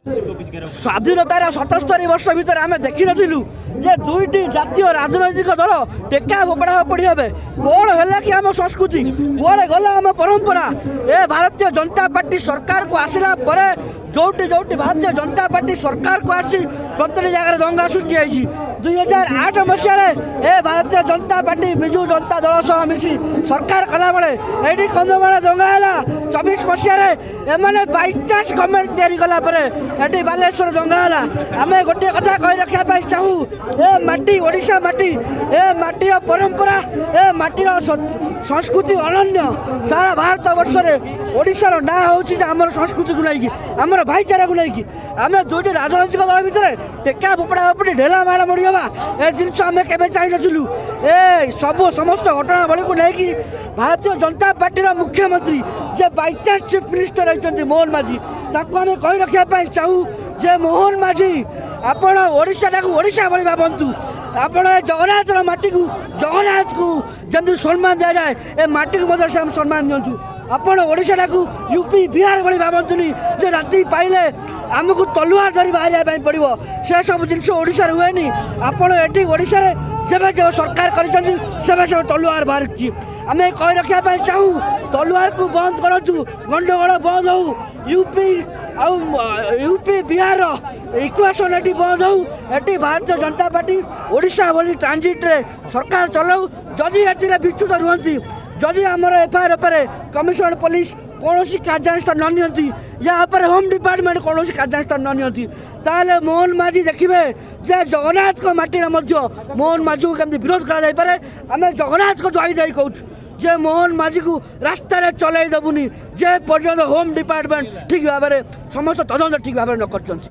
ସ୍ୱାଧୀନତାର 77 ବର୍ଷ ଭିତରେ ଆମେ ଦେଖିନଥିଲୁ ଯେ ଦୁଇଟି ଜାତୀୟ ରାଜନୈତିକ ଦଳ ଟେକା ଫୋପଡ଼ା ଫୋପଡ଼ି ହେବେ। କ'ଣ ହେଲା କି ଆମ ସଂସ୍କୃତି, କୁଆଡ଼େ ଗଲା ଆମ ପରମ୍ପରା? ଏ ଭାରତୀୟ ଜନତା ପାର୍ଟି ସରକାରକୁ ଆସିଲା ପରେ ଯୋଉଠି ଯୋଉଠି ଭାରତୀୟ ଜନତା ପାର୍ଟି ସରକାରକୁ ଆସି ପ୍ରତ୍ୟେକ ଜାଗାରେ ଦଙ୍ଗା ସୃଷ୍ଟି ହୋଇଛି। 2008 ମସିହାରେ ଏ ଭାରତୀୟ ଜନତା ପାର୍ଟି ବିଜୁ ଜନତା ଦଳ ସହ ମିଶି ସରକାର କଲାବେଳେ ଏଇଠି କନ୍ଧମାଳ ଦଙ୍ଗା ହେଲା। 24 ମସିହାରେ ଏମାନେ ବାଇଚାନ୍ସ ଗଭର୍ଣ୍ଣମେଣ୍ଟ ତିଆରି କଲା ପରେ ଏଠି ବାଲେଶ୍ୱର ଦଙ୍ଗା ହେଲା। ଆମେ ଗୋଟିଏ କଥା କହି ରଖିବା ପାଇଁ ଚାହୁଁ, ଏ ମାଟି ଓଡ଼ିଶା ମାଟି, ଏ ମାଟିର ପରମ୍ପରା, ଏ ମାଟିର ସଂସ୍କୃତି ଅନନ୍ୟ। ସାରା ଭାରତ ବର୍ଷରେ ଓଡ଼ିଶାର ନାଁ ହେଉଛି ଯେ ଆମର ସଂସ୍କୃତିକୁ ନେଇକି, ଆମର ଭାଇଚାରାକୁ ନେଇକି। ଆମେ ଦୁଇଟି ରାଜନୈତିକ ଦଳ ଭିତରେ ଟେକା ଫୋପଡ଼ା ଫୋପଡ଼ି ଢେଲା ମାଡ଼ମଡ଼ି ହେବା ଏ ଜିନିଷ ଆମେ କେବେ ଚାହିଁନଥିଲୁ। ଏ ସମସ୍ତ ଘଟଣାବଳୀକୁ ନେଇକି ଭାରତୀୟ ଜନତା ପାର୍ଟିର ମୁଖ୍ୟମନ୍ତ୍ରୀ ଯେ ବାଇଚାନ୍ସ ଚିଫ୍ ମିନିଷ୍ଟର ରହିଛନ୍ତି ମୋହନ ମାଝୀ, ତାକୁ ଆମେ କହି ରଖିବା ପାଇଁ ଚାହୁଁ ଯେ ମୋହନ ମାଝୀ, ଆପଣ ଓଡ଼ିଶାଟାକୁ ଓଡ଼ିଶା ଭଳି ଭାବନ୍ତୁ। ଆପଣ ଏ ଜଗନ୍ନାଥର ମାଟିକୁ ଜଗନ୍ନାଥକୁ ଯେମିତି ସମ୍ମାନ ଦିଆଯାଏ ଏ ମାଟିକୁ ମଧ୍ୟ ସେ ସମ୍ମାନ ଦିଅନ୍ତୁ। ଆପଣ ଓଡ଼ିଶାଟାକୁ ୟୁପି ବିହାର ଭଳି ଭାବନ୍ତୁନି ଯେ ରାତି ପାଇଲେ ଆମକୁ ତଲୁଆର ଧରି ବାହାରିବା ପାଇଁ ପଡ଼ିବ। ସେସବୁ ଜିନିଷ ଓଡ଼ିଶାରେ ହୁଏନି। ଆପଣ ଏଠି ଓଡ଼ିଶାରେ ଯେବେ ଯେବେ ସରକାର କରିଛନ୍ତି ସେବେ ସବୁ ତଲୁଆର ବାହାରୁଛି। ଆମେ କହି ରଖିବା ପାଇଁ ଚାହୁଁ, ତଲୁଆରକୁ ବନ୍ଦ କରନ୍ତୁ, ଗଣ୍ଡଗୋଳ ବନ୍ଦ ହେଉ। ୟୁପି ବିହାର ଇକ୍ୱେସନ୍ ଏଠି ବନ୍ଦ ହେଉ। ଏଠି ଭାରତୀୟ ଜନତା ପାର୍ଟି ଓଡ଼ିଶା ଭଳି ଟ୍ରାନଜିଟ୍ରେ ସରକାର ଚଲାଉ। ଯଦି ଏଥିରେ ବିଚ୍ୟୁତ ରୁହନ୍ତି, ଯଦି ଆମର ଏଫଆଇଆର୍ ଉପରେ କମିଶନ ପୋଲିସ କୌଣସି କାର୍ଯ୍ୟାନୁଷ୍ଠାନ ନ ନିଅନ୍ତି, ୟା ଉପରେ ହୋମ୍ ଡିପାର୍ଟମେଣ୍ଟ କୌଣସି କାର୍ଯ୍ୟାନୁଷ୍ଠାନ ନ ନିଅନ୍ତି, ତାହେଲେ ମୋହନ ମାଝୀ ଦେଖିବେ ଯେ ଜଗନ୍ନାଥଙ୍କ ମାଟିରେ ମଧ୍ୟ ମୋହନ ମାଝୀକୁ କେମିତି ବିରୋଧ କରାଯାଇପାରେ। ଆମେ ଜଗନ୍ନାଥଙ୍କ ଦ୍ୱାଇ ଦେଇ କହୁଛୁ ଯେ ମୋହନ ମାଝୀକୁ ରାସ୍ତାରେ ଚଲାଇ ଦେବୁନି ଯେ ପର୍ଯ୍ୟନ୍ତ ହୋମ୍ ଡିପାର୍ଟମେଣ୍ଟ ଠିକ୍ ଭାବରେ ସମସ୍ତ ତଦନ୍ତ ଠିକ୍ ଭାବରେ ନ କରିଛନ୍ତି।